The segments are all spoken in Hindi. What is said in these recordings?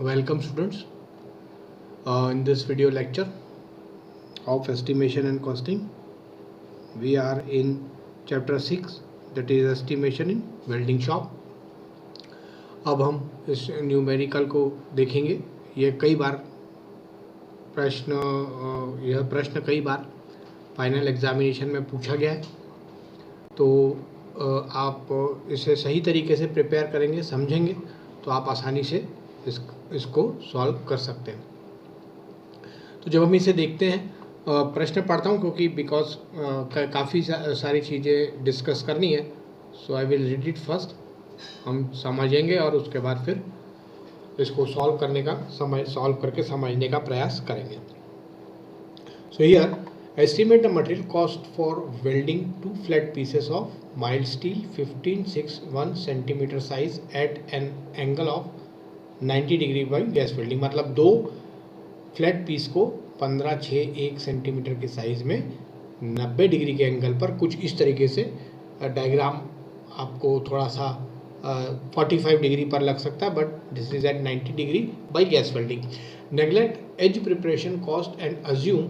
Welcome students in this video lecture of estimation and costing. We are in chapter 6, that is estimation in welding shop. अब हम इस न्यूमेरिकल को देखेंगे। यह प्रश्न कई बार फाइनल एग्जामिनेशन में पूछा गया है, तो आप इसे सही तरीके से प्रिपेयर करेंगे, समझेंगे तो आप आसानी से इसको सॉल्व कर सकते हैं। तो जब हम इसे देखते हैं, प्रश्न पढ़ता हूँ क्योंकि बिकॉज काफ़ी सारी चीज़ें डिस्कस करनी है, so I will read it first. हम समझेंगे और उसके बाद फिर इसको सॉल्व करके समझने का प्रयास करेंगे। So here estimate the material cost for welding two flat pieces of mild steel 15/6 centimeter size at an angle of 90 degree by gas welding। मतलब दो फ्लैट पीस को 15/6 सेंटीमीटर के साइज में 90 डिग्री के एंगल पर कुछ इस तरीके से डायग्राम आपको थोड़ा सा 45 डिग्री पर लग सकता है, but this is at 90 degree by gas welding. Neglect edge preparation cost and assume.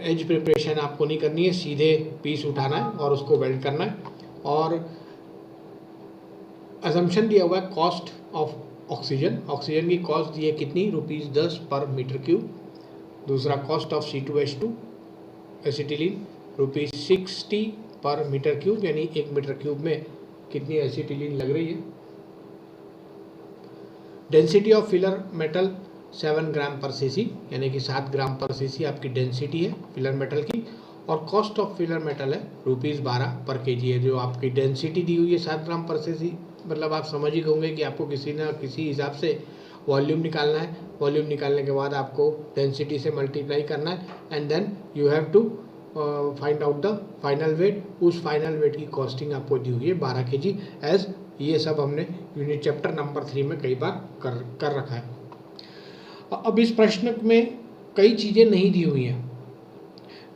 Edge preparation आपको नहीं करनी है, सीधे पीस उठाना है और उसको वेल्ड करना है। और असम्पशन दिया हुआ है कॉस्ट ऑफ ऑक्सीजन। ऑक्सीजन की कॉस्ट दी है कितनी, ₹10 पर मीटर क्यूब। दूसरा कॉस्ट ऑफ C2H2 एसिटिलीन ₹60 पर मीटर क्यूब, यानी 1 मीटर क्यूब में कितनी एसिटिलीन लग रही है। डेंसिटी ऑफ फिलर मेटल 7 ग्राम पर सीसी, यानी कि 7 ग्राम पर सीसी आपकी डेंसिटी है फिलर मेटल की। और कॉस्ट ऑफ फिलर मेटल है ₹12 पर केजी है। जो आपकी डेंसिटी दी हुई है 7 ग्राम पर सीसी, मतलब आप समझ ही होंगे कि आपको किसी न किसी हिसाब से वॉल्यूम निकालना है। वॉल्यूम निकालने के बाद आपको डेंसिटी से मल्टीप्लाई करना है and then you have to find out the final weight. उस फाइनल वेट की कॉस्टिंग आपको दी हुई है 12 kg। एज ये सब हमने यूनिट चैप्टर नंबर 3 में कई बार कर रखा है। अब इस प्रश्न में कई चीज़ें नहीं दी हुई हैं।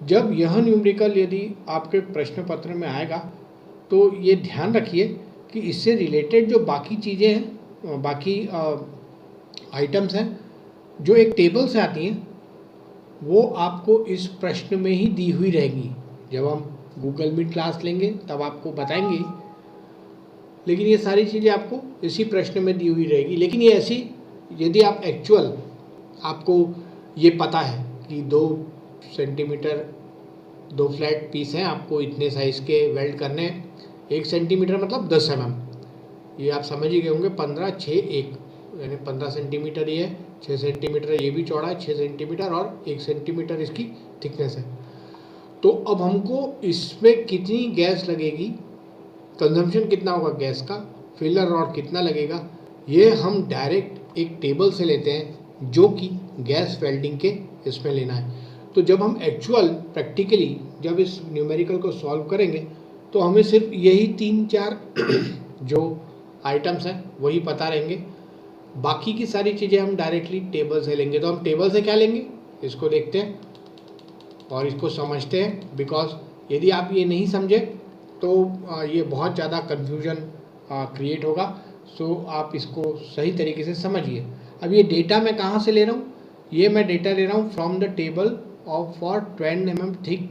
जब यह न्यूमेरिकल यदि आपके प्रश्न पत्र में आएगा तो ये ध्यान रखिए कि इससे रिलेटेड जो बाकी चीज़ें हैं, बाकी आइटम्स हैं जो एक टेबल से आती हैं, वो आपको इस प्रश्न में ही दी हुई रहेगी। जब हम गूगल मीट क्लास लेंगे तब आपको बताएंगे, लेकिन ये सारी चीज़ें आपको इसी प्रश्न में दी हुई रहेगी। लेकिन ये ऐसी, यदि आप एक्चुअल आपको ये पता है कि 2 सेंटीमीटर 2 फ्लैट पीस हैं, आपको इतने साइज़ के वेल्ड करने हैं। 1 सेंटीमीटर मतलब 10 mm, ये आप समझ ही गए होंगे। 15/6 यानी 15 सेंटीमीटर ये है, 6 सेंटीमीटर ये भी चौड़ा है, 6 सेंटीमीटर और 1 सेंटीमीटर इसकी थिकनेस है। तो अब हमको इसमें कितनी गैस लगेगी, कंजम्पशन कितना होगा गैस का, फिलर रॉड कितना लगेगा, ये हम डायरेक्ट एक टेबल से लेते हैं जो कि गैस वेल्डिंग के इसमें लेना है। तो जब हम एक्चुअल प्रैक्टिकली जब इस न्यूमेरिकल को सॉल्व करेंगे तो हमें सिर्फ यही 3-4 जो आइटम्स हैं वही पता रहेंगे। बाकी की सारी चीज़ें हम डायरेक्टली टेबल से लेंगे। तो हम टेबल से क्या लेंगे, इसको देखते हैं और इसको समझते हैं। बिकॉज यदि आप ये नहीं समझे तो ये बहुत ज़्यादा कन्फ्यूजन क्रिएट होगा। सो आप इसको सही तरीके से समझिए। अब ये डेटा मैं कहाँ से ले रहा हूँ, ये मैं डेटा ले रहा हूँ from the table of for 10 mm thick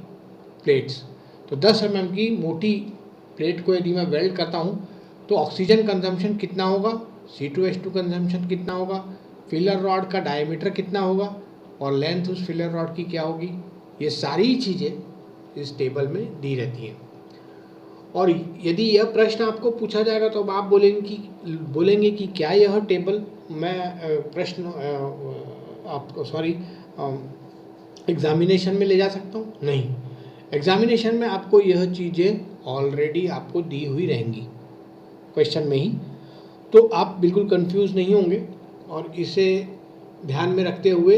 plates. तो 10 mm की मोटी प्लेट को यदि मैं वेल्ड करता हूँ तो ऑक्सीजन कंजम्पशन कितना होगा, C2H2 कंजम्पशन कितना होगा, फिलर रॉड का डायमीटर कितना होगा और लेंथ उस फिलर रॉड की क्या होगी, ये सारी चीज़ें इस टेबल में दी रहती हैं। और यदि यह प्रश्न आपको पूछा जाएगा तो आप बोलेंगे कि क्या यह टेबल मैं एग्जामिनेशन में ले जा सकता हूँ? नहीं, एग्जामिनेशन में आपको यह चीज़ें ऑलरेडी आपको दी हुई रहेंगी क्वेश्चन में ही। तो आप बिल्कुल कंफ्यूज नहीं होंगे और इसे ध्यान में रखते हुए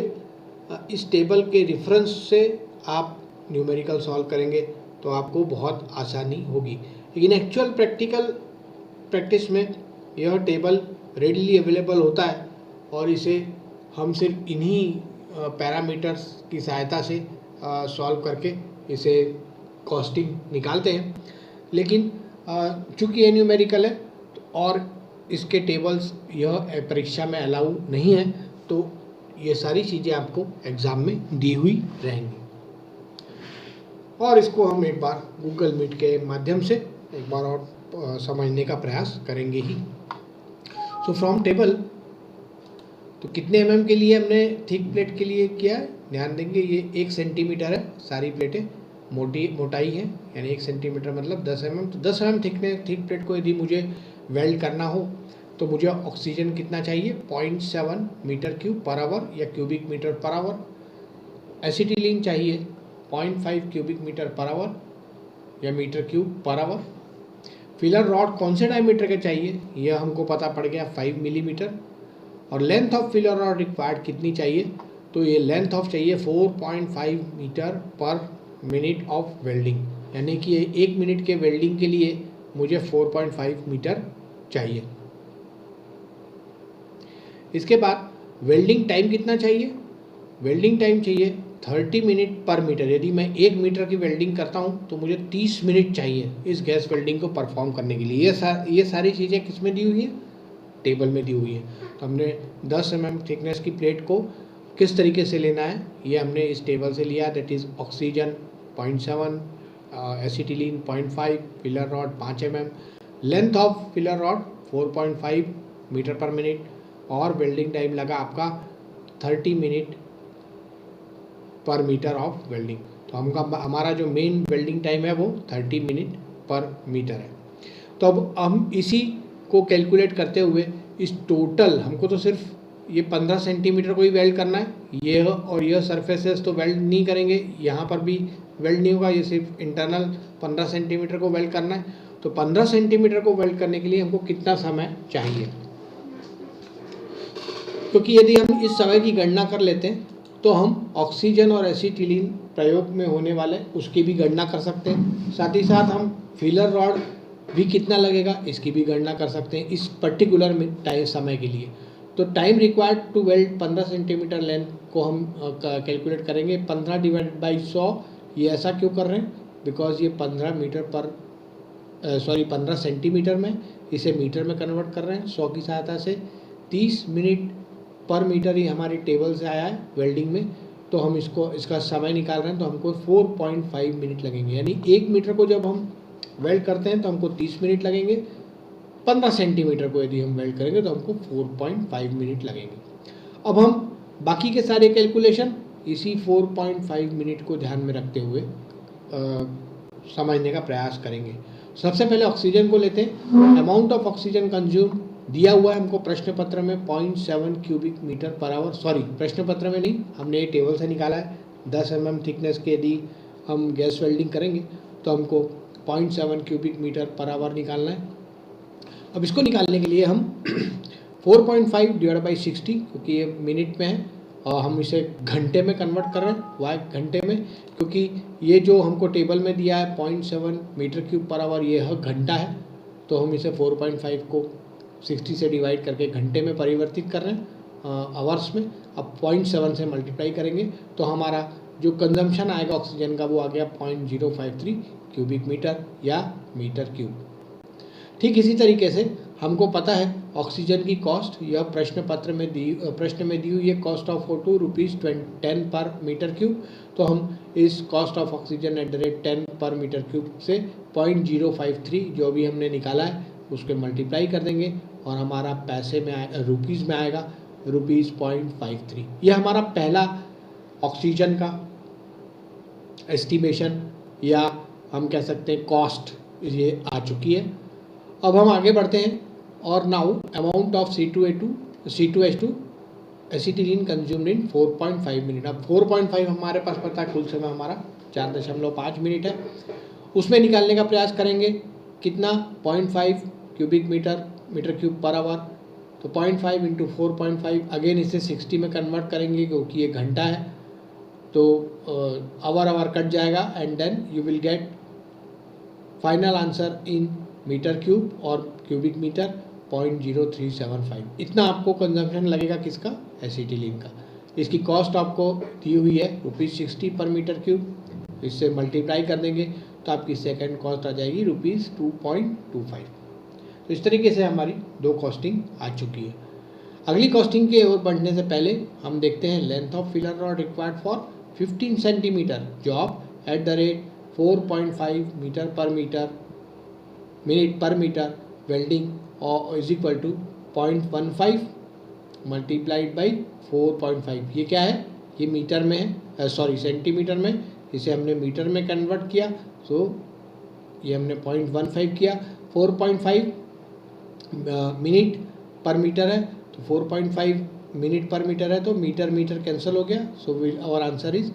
इस टेबल के रेफरेंस से आप न्यूमेरिकल सॉल्व करेंगे तो आपको बहुत आसानी होगी। लेकिन एक्चुअल प्रैक्टिस में यह टेबल रेडीली अवेलेबल होता है और इसे हम सिर्फ इन्हीं पैरामीटर्स की सहायता से सॉल्व करके इसे कॉस्टिंग निकालते हैं। लेकिन चूँकि ये न्यूमेरिकल है और इसके टेबल्स यह परीक्षा में अलाउ नहीं है, तो ये सारी चीज़ें आपको एग्ज़ाम में दी हुई रहेंगी और इसको हम एक बार गूगल मीट के माध्यम से एक बार और समझने का प्रयास करेंगे ही। सो फ्रॉम टेबल, तो कितने mm के लिए हमने थिक प्लेट के लिए किया है, ध्यान देंगे ये 1 सेंटीमीटर है, सारी प्लेटें मोटाई है, यानी 1 सेंटीमीटर मतलब 10 mm। तो 10 mm थिक प्लेट को यदि मुझे वेल्ड करना हो तो मुझे ऑक्सीजन कितना चाहिए, 0.7 मीटर क्यूब पर आवर या cubic metre per hour. Acetylene चाहिए 0.5 क्यूबिक मीटर पर आवर या metre cube per hour. Filler rod कौन से डायमीटर के चाहिए, यह हमको पता पड़ गया 5 मिलीमीटर। और length of filler rod required कितनी चाहिए, तो ये लेंथ ऑफ चाहिए 4.5 metre per minute of welding, यानी कि 1 मिनट के वेल्डिंग के लिए मुझे 4.5 मीटर चाहिए। इसके बाद वेल्डिंग टाइम कितना चाहिए, वेल्डिंग टाइम चाहिए 30 मिनट पर मीटर। यदि मैं 1 मीटर की वेल्डिंग करता हूँ तो मुझे 30 मिनट चाहिए इस गैस वेल्डिंग को परफॉर्म करने के लिए। ये सारी चीज़ें किस में दी हुई है, टेबल में दी हुई है। तो हमने 10 mm थिकनेस की प्लेट को किस तरीके से लेना है, ये हमने इस टेबल से लिया। That is oxygen 0.7, acetylene 0.5, filler rod 5 mm, length of filler rod 4.5 metre per minute और वेल्डिंग टाइम लगा आपका 30 minute per metre of welding. तो हमारा जो मेन वेल्डिंग टाइम है वो 30 मिनट पर मीटर है। तो अब हम इसी को कैलकुलेट करते हुए इस टोटल, हमको तो सिर्फ ये 15 सेंटीमीटर को ही वेल्ड करना है, ये और यह सरफेसेस तो वेल्ड नहीं करेंगे, यहाँ पर भी वेल्ड नहीं होगा, ये सिर्फ इंटरनल 15 सेंटीमीटर को वेल्ड करना है। तो 15 सेंटीमीटर को वेल्ड करने के लिए हमको कितना समय चाहिए, क्योंकि यदि हम इस समय की गणना कर लेते हैं तो हम ऑक्सीजन और एसिटिलीन प्रयोग में होने वाले उसकी भी गणना कर सकते हैं। साथ ही साथ हम फिलर रॉड भी कितना लगेगा इसकी भी गणना कर सकते हैं इस पर्टिकुलर टाइम समय के लिए। तो time required to weld 15 centimetre length को हम कैलकुलेट करेंगे 15 डिवाइडेड बाई 100। ये ऐसा क्यों कर रहे हैं, बिकॉज ये 15 सेंटीमीटर में, इसे मीटर में कन्वर्ट कर रहे हैं 100 की सहायता से। 30 मिनट पर मीटर ही हमारी टेबल से आया है वेल्डिंग में, तो हम इसका समय निकाल रहे हैं तो हमको 4.5 मिनट लगेंगे। यानी 1 मीटर को जब हम वेल्ड करते हैं तो हमको 30 मिनट लगेंगे, 15 सेंटीमीटर को यदि हम वेल्ड करेंगे तो हमको 4.5 मिनट लगेंगे। अब हम बाकी के सारे कैलकुलेशन इसी 4.5 मिनट को ध्यान में रखते हुए समझने का प्रयास करेंगे। सबसे पहले ऑक्सीजन को लेते हैं। अमाउंट ऑफ ऑक्सीजन कंज्यूम दिया हुआ है हमको प्रश्न पत्र में 0.7 cubic metre per hour. Sorry, प्रश्न पत्र में नहीं, हमने ये टेबल से निकाला है। 10 mm थिकनेस के यदि हम गैस वेल्डिंग करेंगे तो हमको 0.7 क्यूबिक मीटर पर आवर निकालना है। अब इसको निकालने के लिए हम 4.5 डिवाइड बाई 60, क्योंकि ये मिनट में है और हम इसे घंटे में कन्वर्ट कर रहे हैं, वाई घंटे में, क्योंकि ये जो हमको टेबल में दिया है 0.7 मीटर क्यूब पर आवर, ये घंटा है। तो हम इसे 4.5 को 60 से डिवाइड करके घंटे में परिवर्तित कर रहे हैं आवर्स में। अब 0.7 से मल्टीप्लाई करेंगे तो हमारा जो कंजम्पशन आएगा ऑक्सीजन का वो आ गया 0.053 क्यूबिक मीटर या मीटर क्यूब। ठीक इसी तरीके से हमको पता है ऑक्सीजन की कॉस्ट, यह प्रश्न में दी हुई है, कॉस्ट ऑफ O2 ₹10 पर मीटर क्यूब। तो हम इस कॉस्ट ऑफ ऑक्सीजन @10 पर मीटर क्यूब से 0.053 जो भी हमने निकाला है उसके मल्टीप्लाई कर देंगे और हमारा पैसे में रुपीज़ में आएगा ₹0.53। यह हमारा पहला ऑक्सीजन का एस्टिमेशन या हम कह सकते हैं कॉस्ट ये आ चुकी है। अब हम आगे बढ़ते हैं और now amount of C2H2 acetylene consumed in 4.5 minute. अब 4.5 हमारे पास पता है, कुल समय हमारा 4.5 मिनट है। उसमें निकालने का प्रयास करेंगे कितना, 0.5 cubic metre cube per hour. तो 0.5 इंटू 4.5, अगेन इसे 60 में कन्वर्ट करेंगे क्योंकि ये घंटा है, तो आवर कट जाएगा and then you will get final answer in metre cube और क्यूबिक मीटर 0.0375। इतना आपको कंजम्पशन लगेगा किसका, एसिटिलीन का। इसकी कॉस्ट आपको दी हुई है ₹60 पर मीटर क्यूब। इससे मल्टीप्लाई कर देंगे तो आपकी सेकंड कॉस्ट आ जाएगी ₹2.25। तो इस तरीके से हमारी 2 कॉस्टिंग आ चुकी है। अगली कॉस्टिंग के ओर बढ़ने से पहले हम देखते हैं length of filler rod required for 15 centimetre job at the rate 4.5 metre per metre minute per metre welding और is equal to 0.15 multiplied by 4.5। ये क्या है, ये मीटर में है, सॉरी सेंटीमीटर में, इसे हमने मीटर में कन्वर्ट किया, सो ये हमने 0.15 किया। 4.5 मिनट पर मीटर है, तो 4.5 मिनट पर मीटर है, तो मीटर मीटर कैंसिल हो गया, so our answer is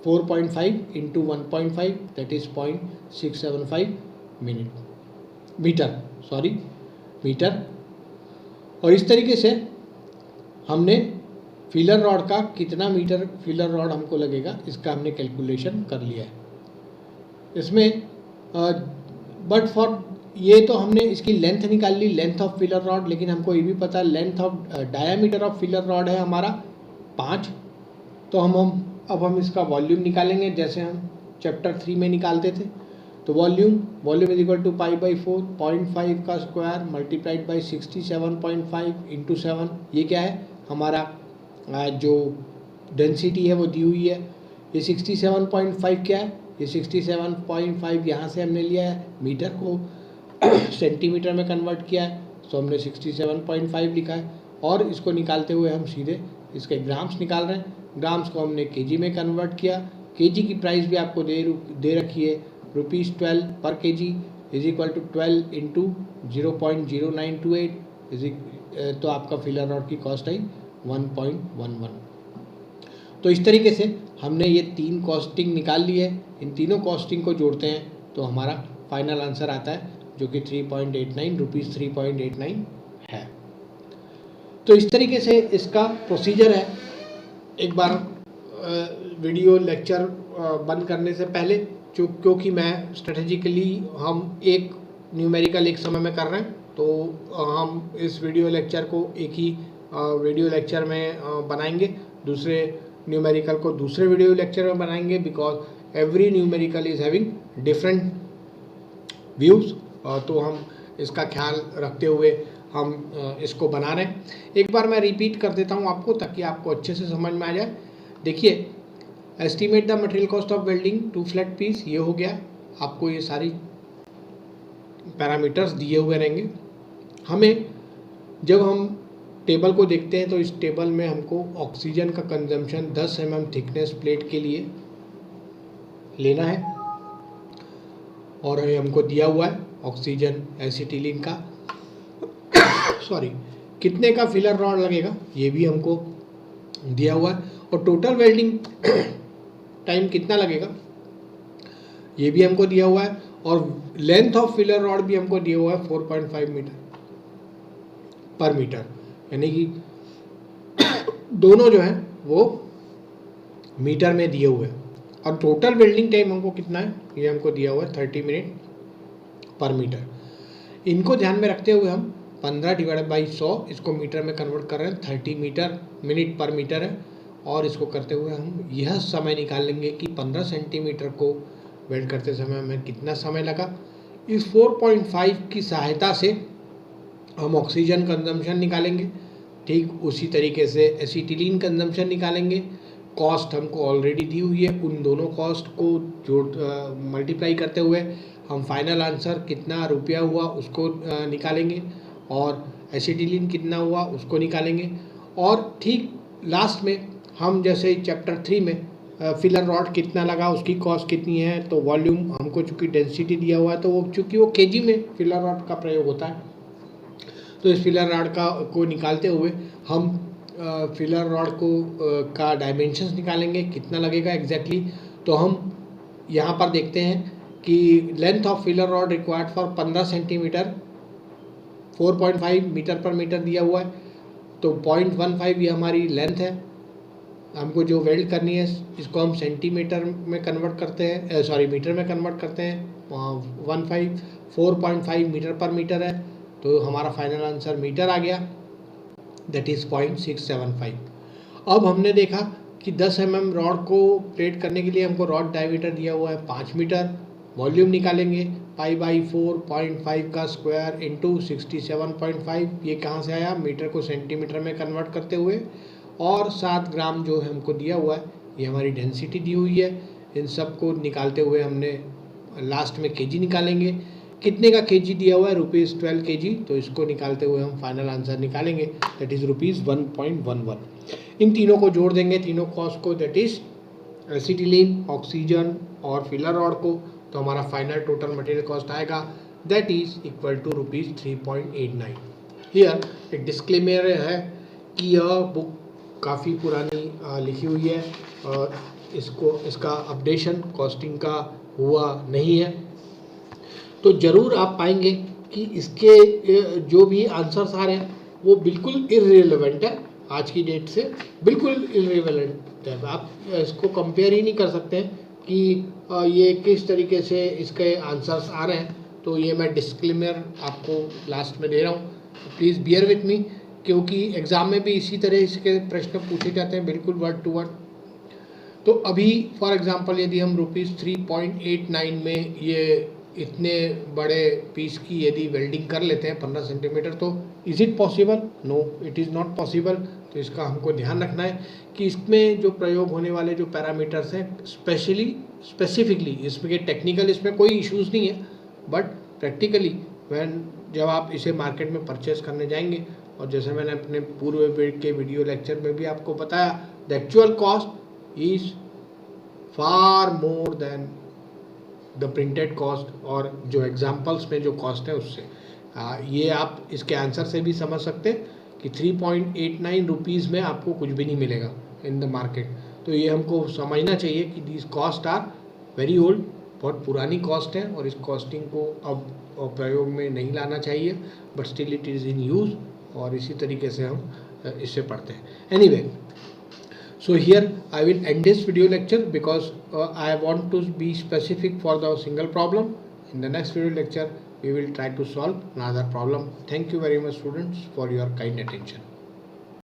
4.5 into 1.5 that is 0.675 metre. और इस तरीके से हमने फिलर रॉड का कितना मीटर फिलर रॉड हमको लगेगा इसका हमने कैलकुलेशन कर लिया है। इसमें बट फॉर ये तो हमने इसकी लेंथ निकाल ली, लेंथ ऑफ फिलर रॉड, लेकिन हमको ये भी पता है length of diameter of filler rod है हमारा 5। तो अब हम इसका वॉल्यूम निकालेंगे जैसे हम चैप्टर 3 में निकालते थे। तो volume is equal to pi by 4, 0.5 का स्क्वायर मल्टीप्लाइड बाई 67.5 इंटू 7। ये क्या है हमारा जो डेंसिटी है वो दी हुई है। ये 67.5 क्या है, ये 67.5 यहाँ से हमने लिया है, मीटर को सेंटीमीटर में कन्वर्ट किया है, तो हमने 67.5 लिखा है। और इसको निकालते हुए हम सीधे इसके ग्राम्स निकाल रहे हैं। ग्राम्स को हमने केजी में कन्वर्ट किया। केजी की प्राइस भी आपको दे रखी है ₹12 per kg is equal to 12 into 0.0928 तो आपका फिलर रॉड की कॉस्ट आई 1.11। तो इस तरीके से हमने ये 3 कॉस्टिंग निकाल ली है। इन तीनों कॉस्टिंग को जोड़ते हैं तो हमारा फाइनल आंसर आता है जो कि 3.89 रुपीज़ 3.89 है। तो इस तरीके से इसका प्रोसीजर है। एक बार वीडियो लेक्चर बंद करने से पहले क्योंकि मैं स्ट्रेटेजिकली हम एक न्यूमेरिकल एक समय में कर रहे हैं, तो हम इस वीडियो लेक्चर को एक ही वीडियो लेक्चर में बनाएंगे, दूसरे न्यूमेरिकल को दूसरे वीडियो लेक्चर में बनाएंगे, because every numerical is having different views. तो हम इसका ख्याल रखते हुए हम इसको बना रहे हैं। एक बार मैं रिपीट कर देता हूँ आपको ताकि आपको अच्छे से समझ में आ जाए। देखिए, estimate the material cost of welding 2 flat piece, ये हो गया। आपको ये सारी पैरामीटर्स दिए हुए रहेंगे। हमें जब हम टेबल को देखते हैं तो इस टेबल में हमको ऑक्सीजन का कंजम्पशन 10 mm थिकनेस प्लेट के लिए लेना है, और ये हमको दिया हुआ है ऑक्सीजन एसिटिलीन का कितने का फिलर रॉड लगेगा ये भी हमको दिया हुआ है, और टोटल वेल्डिंग टाइम कितना लगेगा ये भी हमको दिया हुआ है, और लेंथ ऑफ फिलर रॉड भी हमको दिया हुआ है 4.5 मीटर पर मीटर, यानी कि दोनों जो है वो मीटर में दिए हुए हैं। और टोटल वेल्डिंग टाइम हमको कितना है ये हमको दिया हुआ है 30 मिनट पर मीटर। इनको ध्यान में रखते हुए हम 15/100 इसको मीटर में कन्वर्ट कर रहे हैं, 30 मिनट पर मीटर है, और इसको करते हुए हम यह समय निकाल लेंगे कि 15 सेंटीमीटर को वेल्ड करते समय हमें कितना समय लगा। इस 4.5 की सहायता से हम ऑक्सीजन कंजम्पशन निकालेंगे, ठीक उसी तरीके से एसिटिलीन कंजम्पशन निकालेंगे। कॉस्ट हमको ऑलरेडी दी हुई है, उन दोनों कॉस्ट को मल्टीप्लाई करते हुए हम फाइनल आंसर कितना रुपया हुआ उसको निकालेंगे, और एसिटिलीन कितना हुआ उसको निकालेंगे। और ठीक लास्ट में हम जैसे चैप्टर 3 में फिलर रॉड कितना लगा उसकी कॉस्ट कितनी है, तो वॉल्यूम हमको चूँकि डेंसिटी दिया हुआ है तो वो चूँकि वो केजी में फिलर रॉड का प्रयोग होता है, तो इस फिलर रॉड को निकालते हुए हम फिलर रॉड का डायमेंशंस निकालेंगे कितना लगेगा एग्जैक्टली। तो हम यहाँ पर देखते हैं कि length of filler rod required for 15 centimetre 4.5 metre per metre दिया हुआ है, तो 0.15 ये हमारी लेंथ है। हमको जो वेल्ड करनी है इसको हम सेंटीमीटर में कन्वर्ट करते हैं, मीटर में कन्वर्ट करते हैं। 4.5 मीटर पर मीटर है, तो हमारा फाइनल आंसर मीटर आ गया, दैट इज़ 0.675। अब हमने देखा कि 10 mm रॉड को प्लेट करने के लिए हमको रॉड डायमीटर दिया हुआ है 5 मीटर। वॉल्यूम निकालेंगे, पाई बाई 4.5 का स्क्वायर इंटू 67.5, ये कहाँ से आया, मीटर को सेंटीमीटर में कन्वर्ट करते हुए, और 7 ग्राम जो हमको दिया हुआ है, ये हमारी डेंसिटी दी हुई है। इन सब को निकालते हुए हमने लास्ट में केजी निकालेंगे। कितने का केजी दिया हुआ है, ₹12 kg, तो इसको निकालते हुए हम फाइनल आंसर निकालेंगे, दैट इज़ ₹1.11। इन तीनों को जोड़ देंगे, तीनों कॉस्ट को, दैट इज़ एसिटिलीन, ऑक्सीजन और फिलर रॉड को, तो हमारा फाइनल टोटल मटेरियल कॉस्ट आएगा, that is equal to ₹3.89। Here एक डिस्क्लेमर है कि यह बुक काफ़ी पुरानी लिखी हुई है और इसका अपडेशन कॉस्टिंग का हुआ नहीं है, तो ज़रूर आप पाएंगे कि इसके जो भी आंसर्स आ रहे हैं वो बिल्कुल इर्रेलेवेंट है, आज की डेट से बिल्कुल इर्रेलेवेंट है। आप इसको कंपेयर ही नहीं कर सकते कि ये किस तरीके से इसके आंसर्स आ रहे हैं। तो ये मैं डिस्क्लेमर आपको लास्ट में दे रहा हूँ, प्लीज़ बियर विथ मी, क्योंकि एग्ज़ाम में भी इसी तरह इसके प्रश्न पूछे जाते हैं, बिल्कुल वर्ड टू वर्ड। तो अभी फॉर एग्ज़ाम्पल यदि हम ₹3.89 में ये इतने बड़े पीस की यदि वेल्डिंग कर लेते हैं 15 सेंटीमीटर, तो is it possible? No, it is not possible. तो इसका हमको ध्यान रखना है कि इसमें जो प्रयोग होने वाले जो पैरामीटर्स हैं, स्पेसिफिकली इसमें के टेक्निकल इसमें कोई इश्यूज़ नहीं है, बट प्रैक्टिकली जब आप इसे मार्केट में परचेस करने जाएंगे, और जैसे मैंने अपने पूर्व के वीडियो लेक्चर में भी आपको बताया, the actual cost is far more than the printed cost, और जो एग्जाम्पल्स में जो कॉस्ट है उससे। ये आप इसके आंसर से भी समझ सकते हैं कि ₹3.89 में आपको कुछ भी नहीं मिलेगा इन द मार्केट। तो ये हमको समझना चाहिए कि these cost are very old, बहुत पुरानी कॉस्ट है, और इस कॉस्टिंग को अब प्रयोग में नहीं लाना चाहिए, but still it is in use, और इसी तरीके से हम इससे पढ़ते हैं। Anyway, so here I will end this video lecture because I want to be specific for the single problem. In the next video lecture we will try to solve another problem. Thank you very much students for your kind attention.